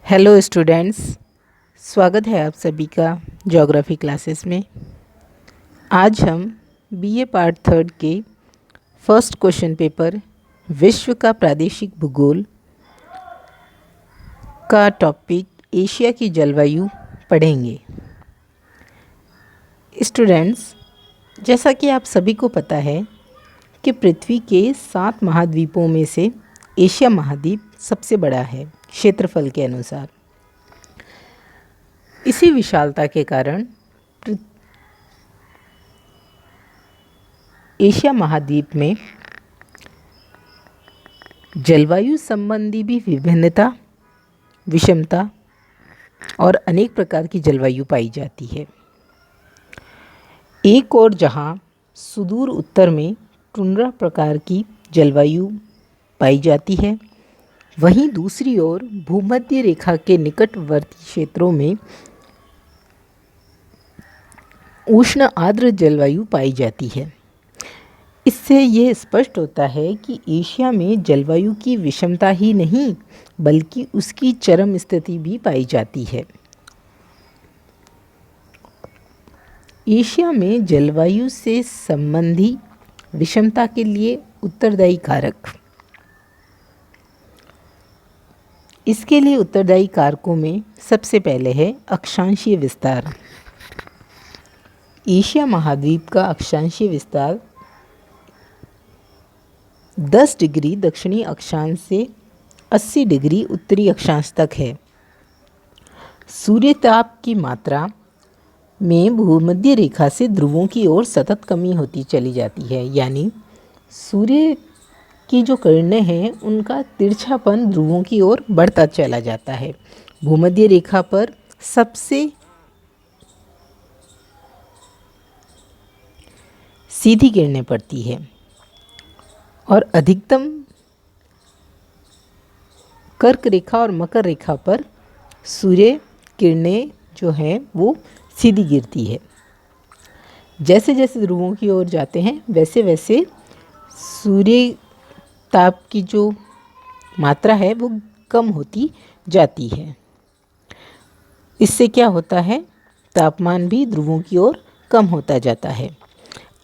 Hello students, स्वागत है आप सभी का ज्योग्राफी क्लासेस में। आज हम बीए पार्ट थर्ड के फर्स्ट क्वेश्चन पेपर विश्व का प्रादेशिक भूगोल का टॉपिक एशिया की जलवायु पढ़ेंगे। स्टूडेंट्स, जैसा कि आप सभी को पता है कि पृथ्वी के 7 महाद्वीपों में से एशिया महाद्वीप सबसे बड़ा है क्षेत्रफल के अनुसार। इसी विशालता के कारण एशिया महाद्वीप में जलवायु संबंधी भी विभिन्नता, विषमता और अनेक प्रकार की जलवायु पाई जाती है। एक और जहाँ सुदूर उत्तर में टुंड्रा प्रकार की जलवायु पाई जाती है, वहीं दूसरी ओर भूमध्य रेखा के निकटवर्ती क्षेत्रों में उष्ण आर्द्र जलवायु पाई जाती है। इससे यह स्पष्ट होता है कि एशिया में जलवायु की विषमता ही नहीं बल्कि उसकी चरम स्थिति भी पाई जाती है। एशिया में जलवायु से संबंधी विषमता के लिए उत्तरदायी कारक। इसके लिए उत्तरदायी कारकों में सबसे पहले है अक्षांशीय विस्तार। एशिया महाद्वीप का अक्षांशीय विस्तार 10 डिग्री दक्षिणी अक्षांश से 80 डिग्री उत्तरी अक्षांश तक है। सूर्यताप की मात्रा में भूमध्य रेखा से ध्रुवों की ओर सतत कमी होती चली जाती है, यानी सूर्य की जो किरणें हैं उनका तिरछापन ध्रुवों की ओर बढ़ता चला जाता है। भूमध्य रेखा पर सबसे सीधी किरणें पड़ती है और अधिकतम कर्क रेखा और मकर रेखा पर सूर्य किरणें जो हैं वो सीधी गिरती है। जैसे जैसे ध्रुवों की ओर जाते हैं वैसे वैसे सूर्य ताप की जो मात्रा है वो कम होती जाती है। इससे क्या होता है, तापमान भी ध्रुवों की ओर कम होता जाता है।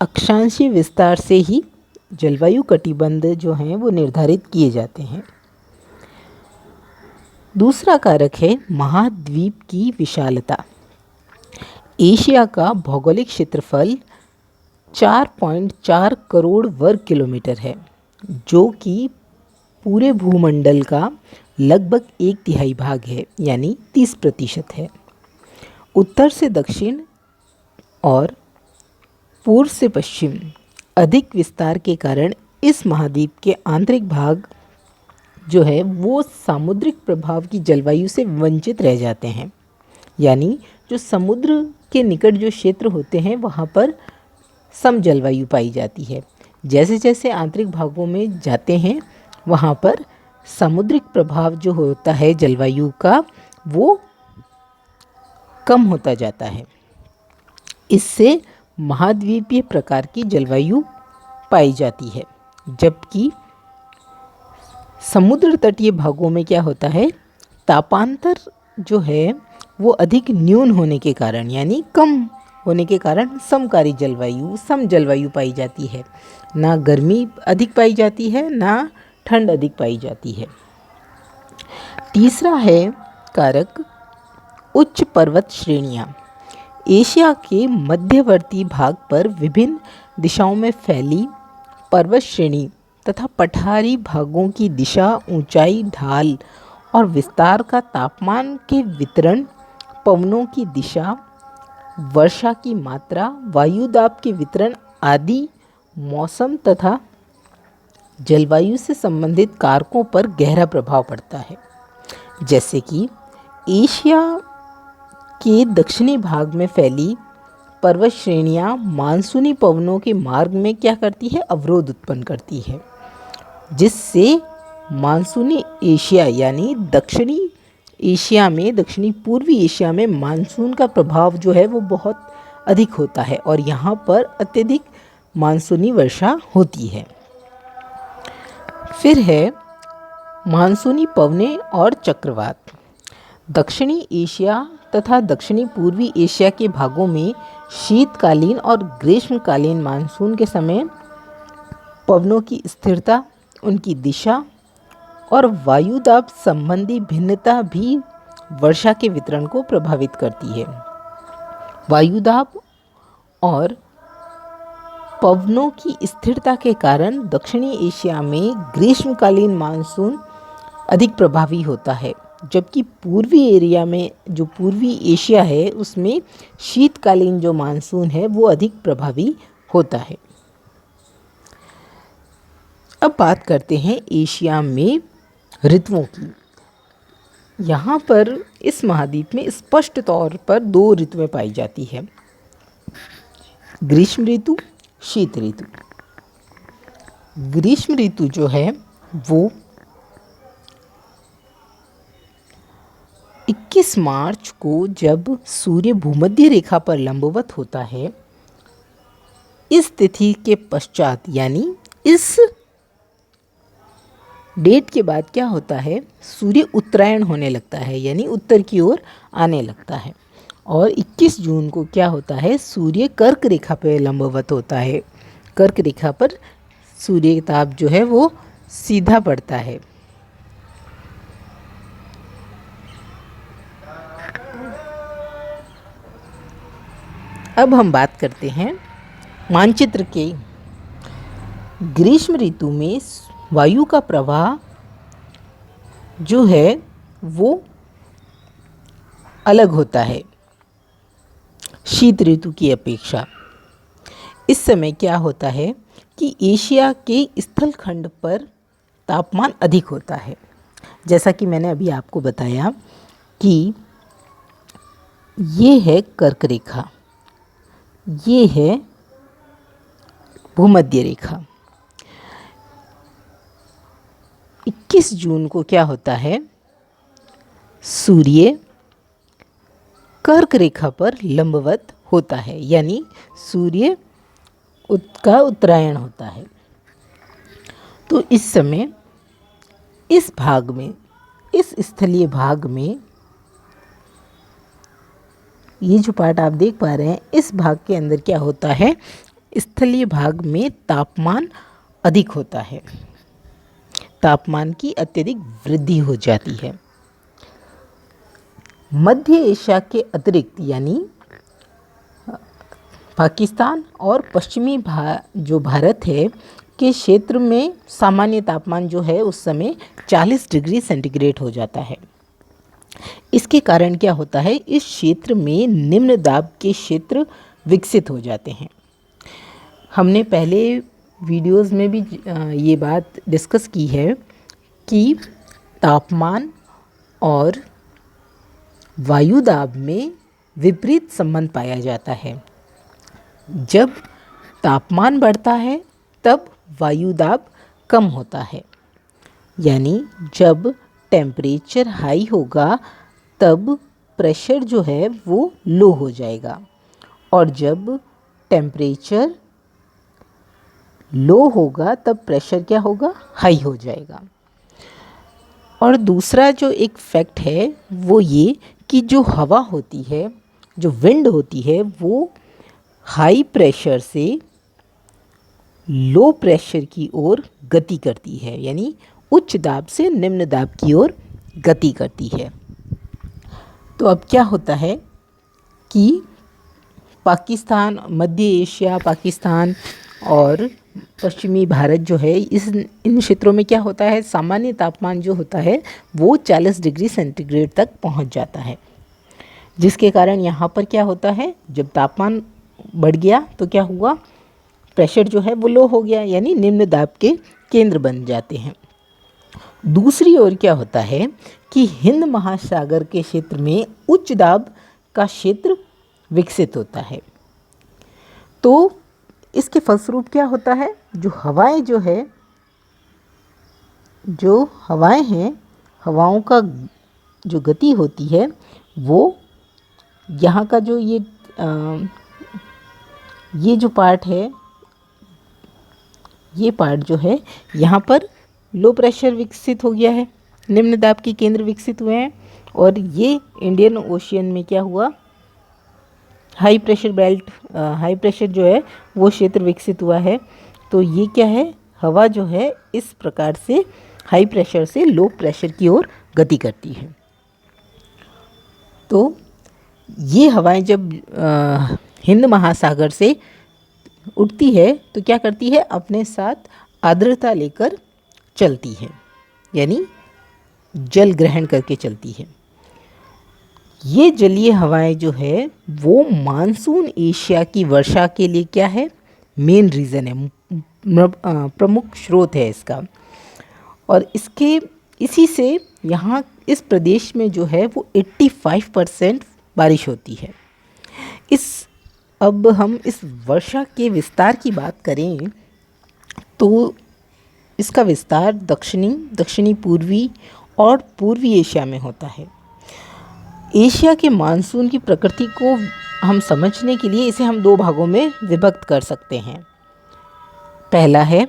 अक्षांशीय विस्तार से ही जलवायु कटिबंध जो हैं वो निर्धारित किए जाते हैं। दूसरा कारक है महाद्वीप की विशालता। एशिया का भौगोलिक क्षेत्रफल 4.4 करोड़ वर्ग किलोमीटर है, जो कि पूरे भूमंडल का लगभग 1/3 भाग है, यानी 30% है। उत्तर से दक्षिण और पूर्व से पश्चिम अधिक विस्तार के कारण इस महाद्वीप के आंतरिक भाग जो है वो सामुद्रिक प्रभाव की जलवायु से वंचित रह जाते हैं, यानी जो समुद्र के निकट जो क्षेत्र होते हैं वहाँ पर सम जलवायु पाई जाती है। जैसे जैसे आंतरिक भागों में जाते हैं वहाँ पर सामुद्रिक प्रभाव जो होता है जलवायु का वो कम होता जाता है। इससे महाद्वीपीय प्रकार की जलवायु पाई जाती है, जबकि समुद्र तटीय भागों में क्या होता है, तापांतर जो है वो अधिक न्यून होने के कारण यानी कम होने के कारण समकारी जलवायु सम जलवायु पाई जाती है। ना गर्मी अधिक पाई जाती है ना ठंड अधिक पाई जाती है। तीसरा है कारक उच्च पर्वत श्रेणियाँ। एशिया के मध्यवर्ती भाग पर विभिन्न दिशाओं में फैली पर्वत श्रेणी तथा पठारी भागों की दिशा, ऊंचाई, ढाल और विस्तार का तापमान के वितरण, पवनों की दिशा, वर्षा की मात्रा, वायुदाब के वितरण आदि मौसम तथा जलवायु से संबंधित कारकों पर गहरा प्रभाव पड़ता है। जैसे कि एशिया के दक्षिणी भाग में फैली पर्वत श्रेणियाँ मानसूनी पवनों के मार्ग में क्या करती है, अवरोध उत्पन्न करती है, जिससे मानसूनी एशिया यानी दक्षिणी एशिया में, दक्षिणी पूर्वी एशिया में मानसून का प्रभाव जो है वो बहुत अधिक होता है और यहाँ पर अत्यधिक मानसूनी वर्षा होती है। फिर है मानसूनी पवनें और चक्रवात। दक्षिणी एशिया तथा दक्षिणी पूर्वी एशिया के भागों में शीतकालीन और ग्रीष्मकालीन मानसून के समय पवनों की स्थिरता, उनकी दिशा और वायुदाब संबंधी भिन्नता भी वर्षा के वितरण को प्रभावित करती है। वायुदाब और पवनों की स्थिरता के कारण दक्षिणी एशिया में ग्रीष्मकालीन मानसून अधिक प्रभावी होता है, जबकि पूर्वी एरिया में जो पूर्वी एशिया है उसमें शीतकालीन जो मानसून है वो अधिक प्रभावी होता है। अब बात करते हैं एशिया में ऋतुओं की। यहाँ पर इस महाद्वीप में स्पष्ट तौर पर 2 ऋतुएं पाई जाती है, ग्रीष्म ऋतु, शीत ऋतु। ग्रीष्म ऋतु जो है वो 21 मार्च को जब सूर्य भूमध्य रेखा पर लंबवत होता है, इस तिथि के पश्चात यानी इस डेट के बाद क्या होता है, सूर्य उत्तरायण होने लगता है यानी उत्तर की ओर आने लगता है। और 21 जून को क्या होता है, सूर्य कर्क रेखा पर लंबवत होता है। कर्क रेखा पर सूर्य ताप जो है वो सीधा पड़ता है। अब हम बात करते हैं मानचित्र के। ग्रीष्म ऋतु में वायु का प्रवाह जो है वो अलग होता है शीत ऋतु की अपेक्षा। इस समय क्या होता है कि एशिया के स्थलखंड पर तापमान अधिक होता है। जैसा कि मैंने अभी आपको बताया कि ये है कर्क रेखा, ये है भूमध्य रेखा। 21 जून को क्या होता है, सूर्य कर्क रेखा पर लंबवत होता है यानी सूर्य का उत्तरायण होता है। तो इस समय इस भाग में, इस स्थलीय भाग में, ये जो पार्ट आप देख पा रहे हैं, इस भाग के अंदर क्या होता है, स्थलीय भाग में तापमान अधिक होता है, तापमान की अत्यधिक वृद्धि हो जाती है। मध्य एशिया के अतिरिक्त यानी पाकिस्तान और पश्चिमी जो भारत है के क्षेत्र में सामान्य तापमान जो है उस समय 40 डिग्री सेंटीग्रेड हो जाता है। इसके कारण क्या होता है, इस क्षेत्र में निम्न दाब के क्षेत्र विकसित हो जाते हैं। हमने पहले वीडियोस में भी ये बात डिस्कस की है कि तापमान और वायु दाब में विपरीत संबंध पाया जाता है। जब तापमान बढ़ता है तब वायु दाब कम होता है, यानी जब टेम्परेचर हाई होगा तब प्रेशर जो है वो लो हो जाएगा, और जब टेम्परेचर लो होगा तब प्रेशर क्या होगा, हाई हो जाएगा। और दूसरा जो एक फैक्ट है वो ये कि जो हवा होती है, जो विंड होती है, वो हाई प्रेशर से लो प्रेशर की ओर गति करती है, यानी उच्च दाब से निम्न दाब की ओर गति करती है। तो अब क्या होता है कि पाकिस्तान, मध्य एशिया, पाकिस्तान और पश्चिमी भारत जो है, इन क्षेत्रों में क्या होता है, सामान्य तापमान जो होता है वो 40 डिग्री सेंटीग्रेड तक पहुंच जाता है, जिसके कारण यहाँ पर क्या होता है, जब तापमान बढ़ गया तो क्या हुआ, प्रेशर जो है वो लो हो गया, यानी निम्न दाब के केंद्र बन जाते हैं। दूसरी ओर क्या होता है कि हिंद महासागर के क्षेत्र में उच्च दाब का क्षेत्र विकसित होता है। तो इसके फलस्वरूप क्या होता है, जो हवाएं हैं, हवाओं का जो गति होती है वो यहाँ का जो ये जो पार्ट है, ये पार्ट जो है यहाँ पर लो प्रेशर विकसित हो गया है, निम्न दाब के केंद्र विकसित हुए हैं, और ये इंडियन ओशियन में क्या हुआ, high pressure belt, high pressure जो है वो क्षेत्र विकसित हुआ है। तो ये क्या है, हवा जो है इस प्रकार से हाई प्रेशर से लो प्रेशर की ओर गति करती है। तो ये हवाएं जब हिंद महासागर से उठती है तो क्या करती है, अपने साथ आर्द्रता लेकर चलती है, यानी जल ग्रहण करके चलती है। ये जलीय हवाएं जो है वो मानसून एशिया की वर्षा के लिए क्या है, मेन रीज़न है, प्रमुख स्रोत है इसका। और इसी से यहाँ इस प्रदेश में जो है वो 85% बारिश होती है। अब हम इस वर्षा के विस्तार की बात करें तो इसका विस्तार दक्षिणी पूर्वी और पूर्वी एशिया में होता है। एशिया के मानसून की प्रकृति को हम समझने के लिए इसे हम दो भागों में विभक्त कर सकते हैं। पहला है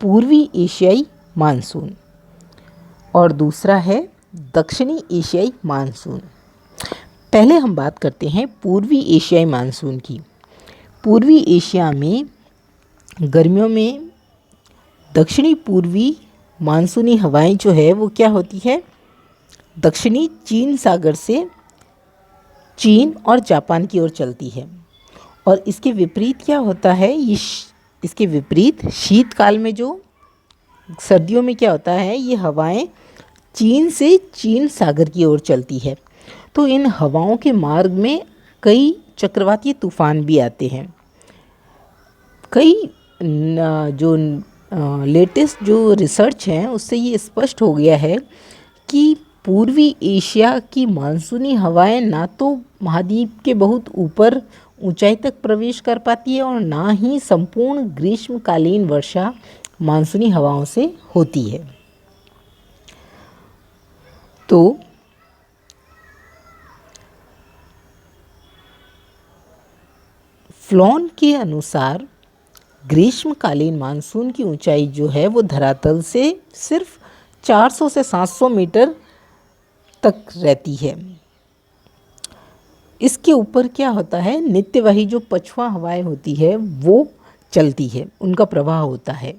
पूर्वी एशियाई मानसून और दूसरा है दक्षिणी एशियाई मानसून। पहले हम बात करते हैं पूर्वी एशियाई मानसून की। पूर्वी एशिया में गर्मियों में दक्षिणी पूर्वी मानसूनी हवाएं जो है वो क्या होती है, दक्षिणी चीन सागर से चीन और जापान की ओर चलती है। और इसके विपरीत क्या होता है, इसके विपरीत शीतकाल में जो सर्दियों में क्या होता है, ये हवाएं चीन से चीन सागर की ओर चलती है। तो इन हवाओं के मार्ग में कई चक्रवातीय तूफान भी आते हैं। कई जो लेटेस्ट जो रिसर्च हैं उससे ये स्पष्ट हो गया है कि पूर्वी एशिया की मानसूनी हवाएं ना तो महाद्वीप के बहुत ऊपर ऊंचाई तक प्रवेश कर पाती है और ना ही संपूर्ण ग्रीष्मकालीन वर्षा मानसूनी हवाओं से होती है। तो फ्लॉन के अनुसार ग्रीष्मकालीन मानसून की ऊंचाई जो है वो धरातल से सिर्फ 400 से 700 मीटर तक रहती है। इसके ऊपर क्या होता है, नित्यवाही जो पछुआ हवाएं होती है वो चलती है, उनका प्रवाह होता है।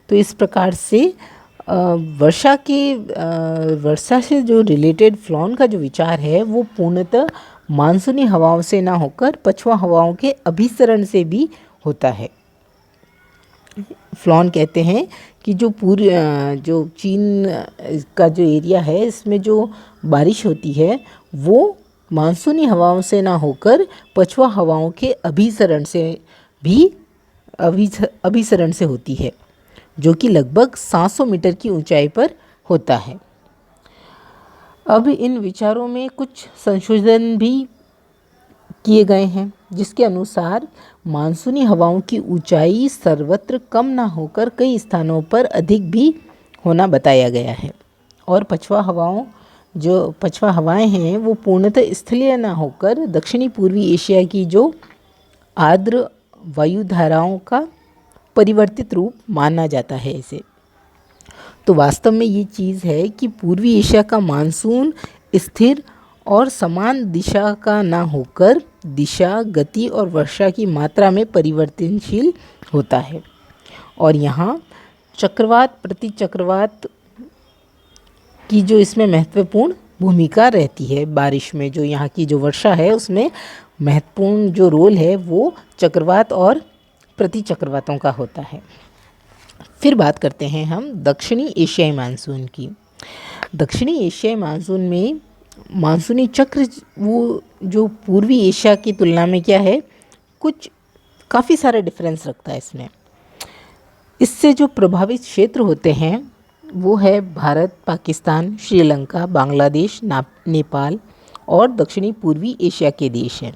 तो इस प्रकार से वर्षा से जो रिलेटेड फ्लॉन का जो विचार है वो पूर्णतः मानसूनी हवाओं से ना होकर पछुआ हवाओं के अभिसरण से भी होता है। फ्लॉन कहते हैं कि जो चीन का जो एरिया है इसमें जो बारिश होती है वो मानसूनी हवाओं से ना होकर पछुआ हवाओं के अभिसरण से होती है, जो कि लगभग 700 मीटर की ऊंचाई पर होता है। अब इन विचारों में कुछ संशोधन भी किए गए हैं, जिसके अनुसार मानसूनी हवाओं की ऊंचाई सर्वत्र कम ना होकर कई स्थानों पर अधिक भी होना बताया गया है। और पछुआ हवाएं हैं वो पूर्णतः स्थलीय ना होकर दक्षिणी पूर्वी एशिया की जो आर्द्र वायुधाराओं का परिवर्तित रूप माना जाता है इसे। तो वास्तव में ये चीज़ है कि पूर्वी एशिया का मानसून स्थिर और समान दिशा का ना होकर दिशा, गति और वर्षा की मात्रा में परिवर्तनशील होता है। और यहाँ चक्रवात प्रति चक्रवात की जो इसमें महत्वपूर्ण भूमिका रहती है। बारिश में जो यहाँ की जो वर्षा है उसमें महत्वपूर्ण जो रोल है वो चक्रवात और प्रति चक्रवातों का होता है। फिर बात करते हैं हम दक्षिणी एशियाई मानसून की। दक्षिणी एशियाई मानसून में मानसूनी चक्र वो जो पूर्वी एशिया की तुलना में क्या है, कुछ काफ़ी सारा डिफरेंस रखता है इसमें। इससे जो प्रभावित क्षेत्र होते हैं वो है भारत, पाकिस्तान, श्रीलंका, बांग्लादेश, नेपाल और दक्षिणी पूर्वी एशिया के देश हैं।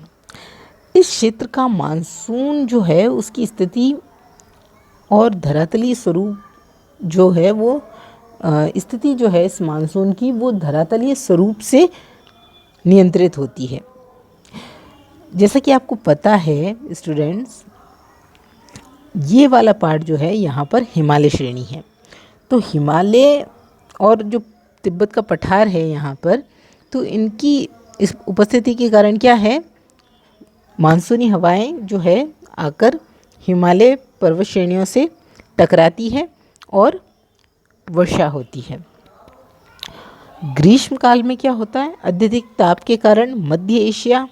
इस क्षेत्र का मानसून जो है उसकी स्थिति और धरातलीय स्वरूप जो है वो स्थिति जो है इस मानसून की वो धरातलीय स्वरूप से नियंत्रित होती है। जैसा कि आपको पता है स्टूडेंट्स, ये वाला पार्ट जो है यहाँ पर हिमालय श्रेणी है। तो हिमालय और जो तिब्बत का पठार है यहाँ पर, तो इनकी इस उपस्थिति के कारण क्या है, मानसूनी हवाएं जो है आकर हिमालय पर्वत श्रेणियों से टकराती है और वर्षा होती है। ग्रीष्म काल में क्या होता है, अत्यधिक ताप के कारण मध्य एशिया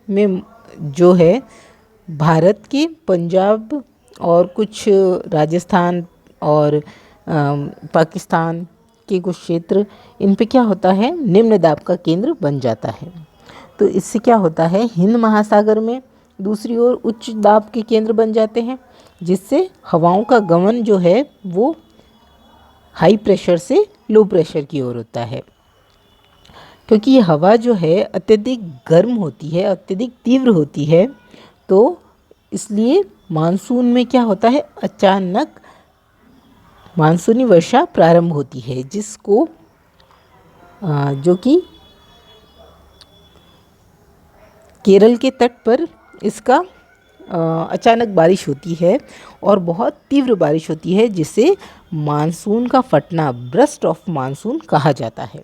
में जो है भारत के पंजाब और कुछ राजस्थान और पाकिस्तान के कुछ क्षेत्र, इन पे क्या होता है, निम्न दाब का केंद्र बन जाता है। तो इससे क्या होता है, हिंद महासागर में दूसरी ओर उच्च दाब के केंद्र बन जाते हैं, जिससे हवाओं का गमन जो है वो हाई प्रेशर से लो प्रेशर की ओर होता है। क्योंकि ये हवा जो है अत्यधिक गर्म होती है, अत्यधिक तीव्र होती है, तो इसलिए मानसून में क्या होता है, अचानक मानसूनी वर्षा प्रारंभ होती है, जिसको जो कि केरल के तट पर इसका अचानक बारिश होती है और बहुत तीव्र बारिश होती है, जिसे मानसून का फटना, ब्रस्ट ऑफ मानसून कहा जाता है।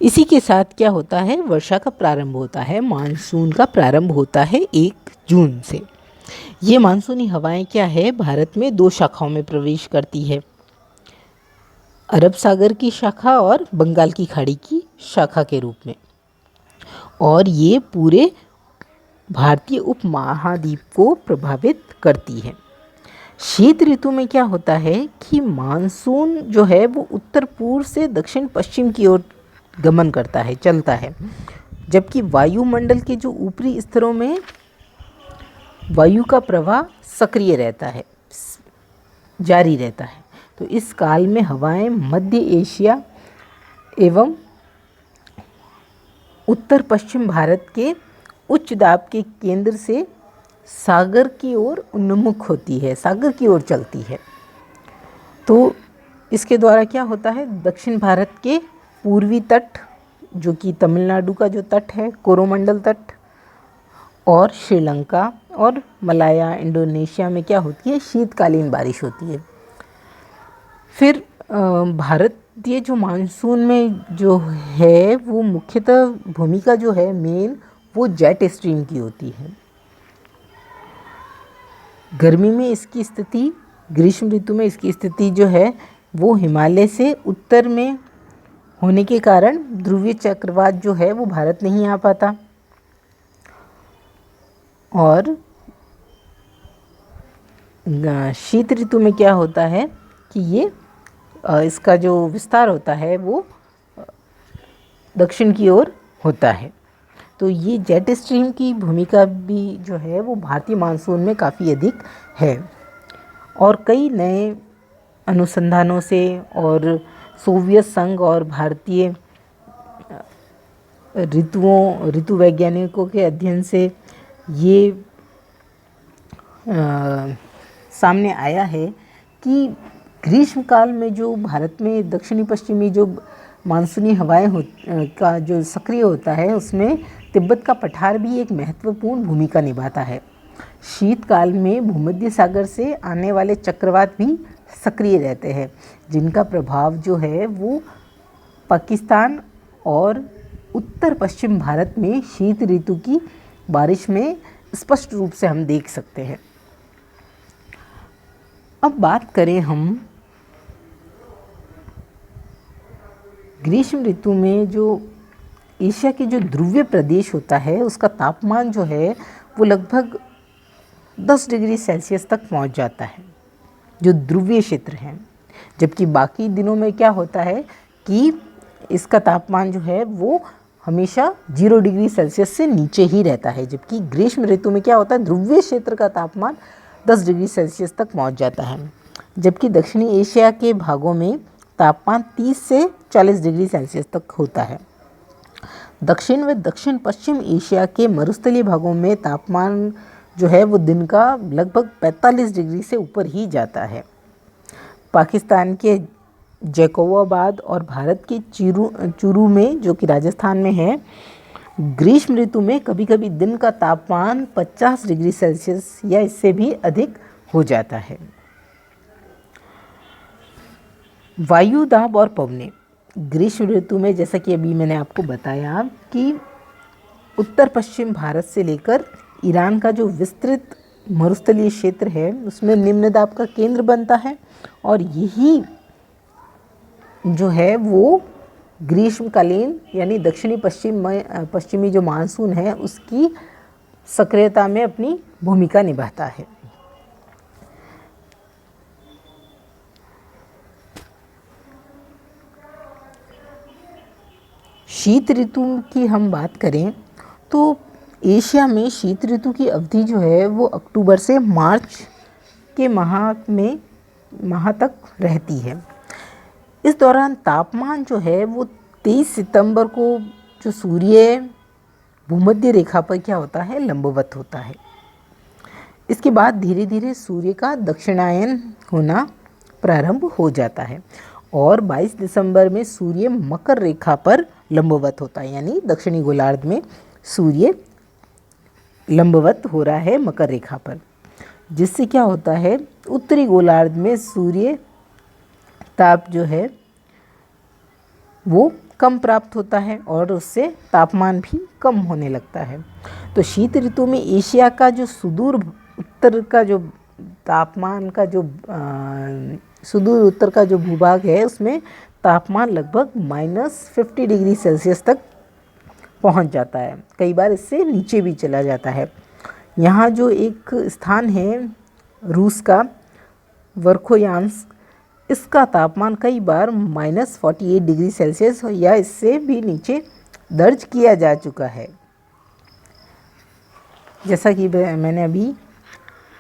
इसी के साथ क्या होता है, वर्षा का प्रारंभ होता है। मानसून का प्रारंभ होता है 1 जून से। ये मानसूनी हवाएं क्या है, भारत में 2 शाखाओं में प्रवेश करती है, अरब सागर की शाखा और बंगाल की खाड़ी की शाखा के रूप में, और ये पूरे भारतीय उपमहाद्वीप को प्रभावित करती है। शीत ऋतु में क्या होता है कि मानसून जो है वो उत्तर पूर्व से दक्षिण पश्चिम की ओर गमन करता है, चलता है, जबकि वायुमंडल के जो ऊपरी स्तरों में वायु का प्रवाह सक्रिय रहता है, जारी रहता है। तो इस काल में हवाएं मध्य एशिया एवं उत्तर पश्चिम भारत के उच्च दाब के केंद्र से सागर की ओर उन्मुख होती है, सागर की ओर चलती है। तो इसके द्वारा क्या होता है, दक्षिण भारत के पूर्वी तट, जो कि तमिलनाडु का जो तट है, कोरोमंडल तट, और श्रीलंका और मलाया, इंडोनेशिया में क्या होती है, शीतकालीन बारिश होती है। फिर भारतीय जो मानसून में जो है वो मुख्यतः भूमिका जो है मेन, वो जेट स्ट्रीम की होती है। गर्मी में इसकी स्थिति, ग्रीष्म ऋतु में इसकी स्थिति जो है वो हिमालय से उत्तर में होने के कारण ध्रुवीय चक्रवात जो है वो भारत नहीं आ पाता, और शीत ऋतु में क्या होता है कि ये इसका जो विस्तार होता है वो दक्षिण की ओर होता है। तो ये जेट स्ट्रीम की भूमिका भी जो है वो भारतीय मानसून में काफ़ी अधिक है, और कई नए अनुसंधानों से और सोवियत संघ और भारतीय ऋतु वैज्ञानिकों के अध्ययन से ये सामने आया है कि ग्रीष्म काल में जो भारत में दक्षिणी पश्चिमी जो मानसूनी हवाएं का जो सक्रिय होता है, उसमें तिब्बत का पठार भी एक महत्वपूर्ण भूमिका निभाता है। शीतकाल में भूमध्य सागर से आने वाले चक्रवात भी सक्रिय रहते हैं, जिनका प्रभाव जो है वो पाकिस्तान और उत्तर पश्चिम भारत में शीत ऋतु की बारिश में स्पष्ट रूप से हम देख सकते हैं। अब बात करें हम ग्रीष्म ऋतु में, जो एशिया के जो ध्रुवीय प्रदेश होता है उसका तापमान जो है वो लगभग 10 डिग्री सेल्सियस तक पहुंच जाता है, जो ध्रुवीय क्षेत्र हैं। जबकि बाकी दिनों में क्या होता है कि इसका तापमान जो है वो हमेशा 0 डिग्री सेल्सियस से नीचे ही रहता है, जबकि ग्रीष्म ऋतु में क्या होता है, ध्रुवीय क्षेत्र का तापमान 10 डिग्री सेल्सियस तक पहुंच जाता है, जबकि दक्षिणी एशिया के भागों में तापमान 30 से 40 डिग्री सेल्सियस तक होता है। दक्षिण व दक्षिण पश्चिम एशिया के मरुस्थलीय भागों में तापमान जो है वो दिन का लगभग 45 डिग्री से ऊपर ही जाता है। पाकिस्तान के जैकोबाबाद और भारत के चूरू में, जो कि राजस्थान में है, ग्रीष्म ऋतु में कभी कभी दिन का तापमान 50 डिग्री सेल्सियस या इससे भी अधिक हो जाता है। वायु दाब और पवनें, ग्रीष्म ऋतु में जैसा कि अभी मैंने आपको बताया कि उत्तर पश्चिम भारत से लेकर ईरान का जो विस्तृत मरुस्थलीय क्षेत्र है उसमें निम्न दाब का केंद्र बनता है, और यही जो है वो ग्रीष्मकालीन यानी दक्षिणी पश्चिमी जो मानसून है उसकी सक्रियता में अपनी भूमिका निभाता है। शीत ऋतु की हम बात करें तो एशिया में शीत ऋतु की अवधि जो है वो अक्टूबर से मार्च के माह तक रहती है। इस दौरान तापमान जो है वो 23 सितंबर को जो सूर्य भूमध्य रेखा पर क्या होता है, लंबवत होता है। इसके बाद धीरे धीरे सूर्य का दक्षिणायन होना प्रारंभ हो जाता है और 22 दिसंबर में सूर्य मकर रेखा पर लंबवत होता है, यानी दक्षिणी गोलार्ध में सूर्य लंबवत हो रहा है मकर रेखा पर, जिससे क्या होता है उत्तरी गोलार्ध में सूर्य ताप जो है वो कम प्राप्त होता है और उससे तापमान भी कम होने लगता है। तो शीत ऋतु में एशिया का जो सुदूर उत्तर का जो तापमान का जो सुदूर उत्तर का जो भूभाग है उसमें तापमान लगभग -50 डिग्री सेल्सियस तक पहुंच जाता है, कई बार इससे नीचे भी चला जाता है। यहाँ जो एक स्थान है रूस का वर्खोयांस्क, इसका तापमान कई बार -48 डिग्री सेल्सियस या इससे भी नीचे दर्ज किया जा चुका है। जैसा कि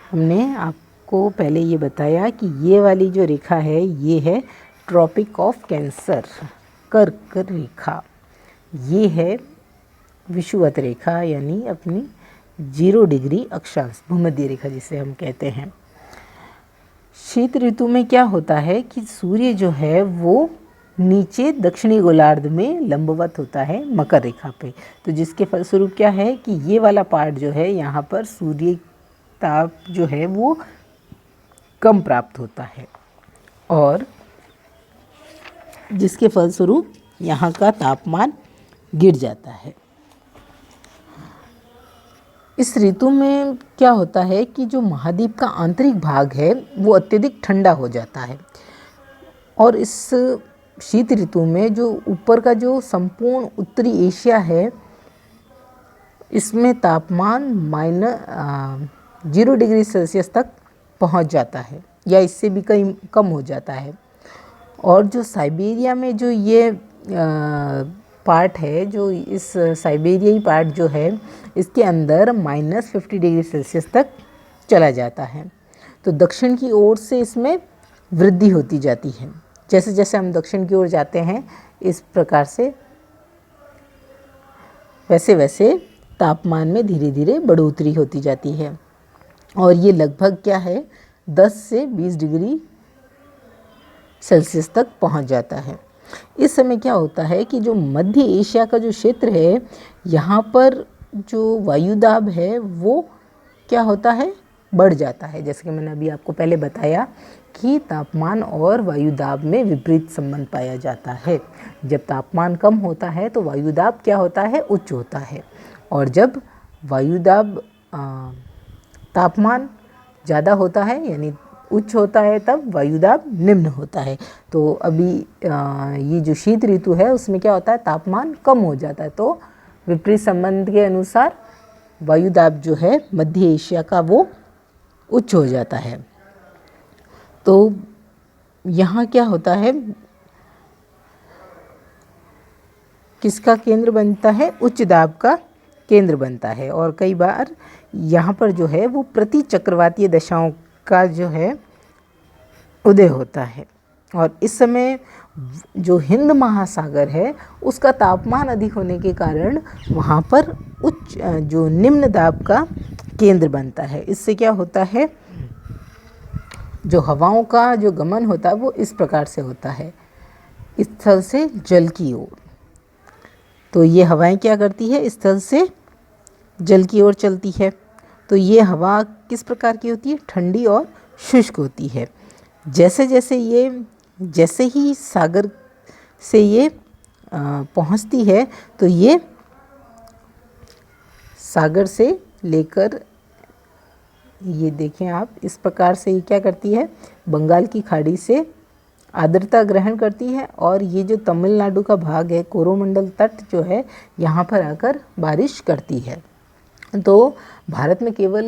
हमने आपको पहले ये बताया कि ये वाली जो रेखा है ये है ट्रॉपिक ऑफ कैंसर, कर्क रेखा। ये है विषुवत रेखा यानी अपनी 0 डिग्री अक्षांश भूमध्य रेखा जिसे हम कहते हैं। शीत ऋतु में क्या होता है कि सूर्य जो है वो नीचे दक्षिणी गोलार्ध में लंबवत होता है मकर रेखा पे, तो जिसके फलस्वरूप क्या है कि ये वाला पार्ट जो है यहाँ पर सूर्य ताप जो है वो कम प्राप्त होता है और जिसके फलस्वरूप यहाँ का तापमान गिर जाता है। इस ऋतु में क्या होता है कि जो महाद्वीप का आंतरिक भाग है वो अत्यधिक ठंडा हो जाता है और इस शीत ऋतु में जो ऊपर का जो संपूर्ण उत्तरी एशिया है इसमें तापमान -0 डिग्री सेल्सियस तक पहुंच जाता है या इससे भी कहीं कम हो जाता है। और जो साइबेरिया में जो ये पार्ट है, जो इस साइबेरियाई पार्ट जो है इसके अंदर -50 डिग्री सेल्सियस तक चला जाता है। तो दक्षिण की ओर से इसमें वृद्धि होती जाती है। जैसे जैसे हम दक्षिण की ओर जाते हैं इस प्रकार से वैसे वैसे तापमान में धीरे धीरे बढ़ोतरी होती जाती है और ये लगभग क्या है 10 से 20 डिग्री सेल्सियस तक पहुंच जाता है। इस समय क्या होता है कि जो मध्य एशिया का जो क्षेत्र है यहाँ पर जो वायुदाब है वो क्या होता है बढ़ जाता है। जैसे कि मैंने अभी आपको पहले बताया कि तापमान और वायुदाब में विपरीत संबंध पाया जाता है। जब तापमान कम होता है तो वायुदाब क्या होता है उच्च होता है और जब वायुदाब तापमान ज़्यादा होता है यानी उच्च होता है तब वायुदाब निम्न होता है। तो अभी ये जो शीत ऋतु है उसमें क्या होता है तापमान कम हो जाता है तो विपरीत संबंध के अनुसार वायुदाब जो है मध्य एशिया का वो उच्च हो जाता है। तो यहाँ क्या होता है किसका केंद्र बनता है उच्च दाब का केंद्र बनता है और कई बार यहाँ पर जो है वो प्रति चक्रवातीय दशाओं का जो है उदय होता है और इस समय जो हिंद महासागर है उसका तापमान अधिक होने के कारण वहाँ पर उच्च जो निम्न दाब का केंद्र बनता है। इससे क्या होता है जो हवाओं का जो गमन होता है वो इस प्रकार से होता है स्थल से जल की ओर। तो ये हवाएं क्या करती है स्थल से जल की ओर चलती है। तो ये हवा किस प्रकार की होती है ठंडी और शुष्क होती है। जैसे ही सागर से ये पहुंचती है तो ये सागर से लेकर, ये देखें आप, इस प्रकार से ये क्या करती है, बंगाल की खाड़ी से आर्द्रता ग्रहण करती है और ये जो तमिलनाडु का भाग है, कोरोमंडल तट जो है, यहाँ पर आकर बारिश करती है। तो भारत में केवल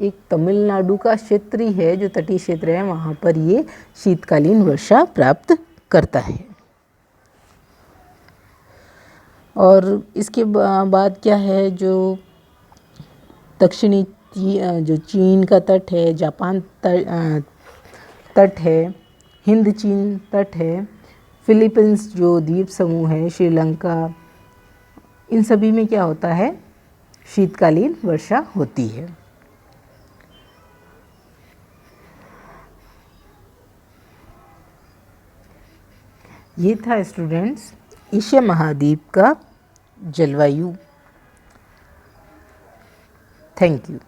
एक तमिलनाडु का क्षेत्र ही है जो तटीय क्षेत्र है, वहाँ पर ये शीतकालीन वर्षा प्राप्त करता है। और इसके बाद क्या है, जो दक्षिणी जो चीन का तट है, जापान तट है, हिंद चीन तट है, फिलीपींस जो द्वीप समूह है, श्रीलंका, इन सभी में क्या होता है, शीतकालीन वर्षा होती है। ये था स्टूडेंट्स एशिया महाद्वीप का जलवायु। Thank you.